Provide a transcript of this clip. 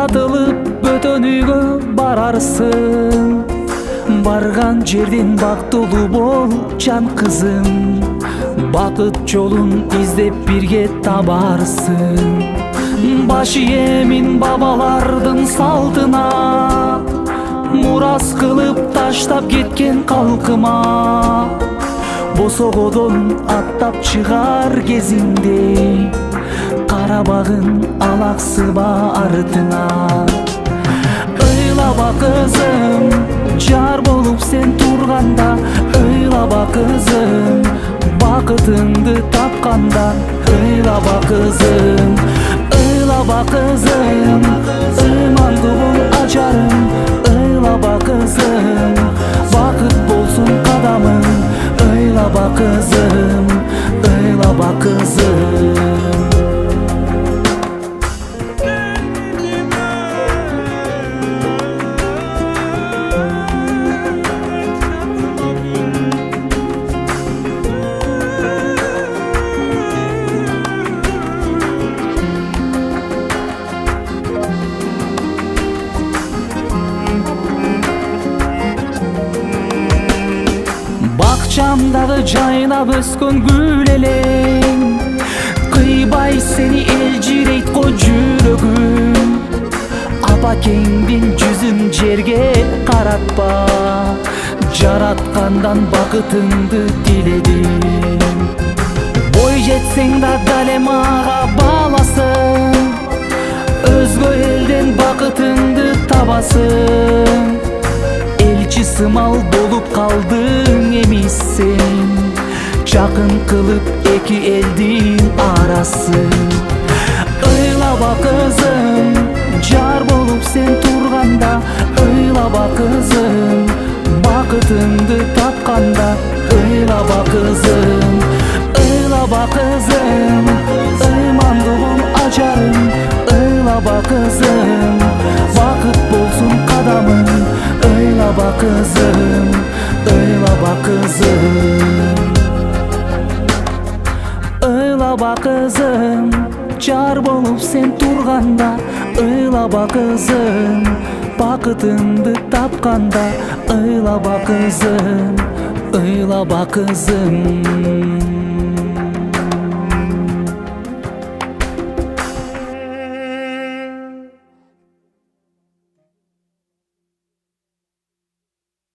сатылып бөтөн үйгө барарсың. Барган жерден бактылуу бол жан кызым, бакыт жолун издеп бирге табарсың. Баш ийемин бабалардын салтына, мурас кылып таштап кеткен калкыма. Босогодон аттап чыгар кезиңде, карабагын алаксыба артыңа. Ыйлаба кызым, жар болуп сен турганда. Ыйлаба кызым, бакытыңды тапканда. Ыйлаба кызым, ыйлаба кызым, ыймандуулук ажарым. Ыйлаба кызым, бакыт болсун кадамың. Ыйлаба кызым, ыйлаба кызым. Бакчамдагы жайнап өскөн гүл элең, кыйбай сени элжирейт го жүрөгүм. Апакеңдин жүзүн жерге каратпа, жараткандан бакытыңды тиледим. Бой жетсең да дале мага баласың, өзгө элден бакытыңды табасың. Элчи сымал болуп калдың эми сен, жакын кылып эки элдин арасын. Ыйлаба кызым, жар болуп сен турганда. Ыйлаба кызым, бакытыңды тапканда. Ыйлаба кызым, ыйлаба кызым, ыймандуулук ажарым. Ыйлаба кызым, бакыт болсун кадамың. Ыйлаба кызым, ыйлаба кызым. Ыйлаба кызым, жар болуп сен турганда. Ыйлаба кызым, бакытыңды тапканда. Ыйлаба кызым, ыйлаба кызым.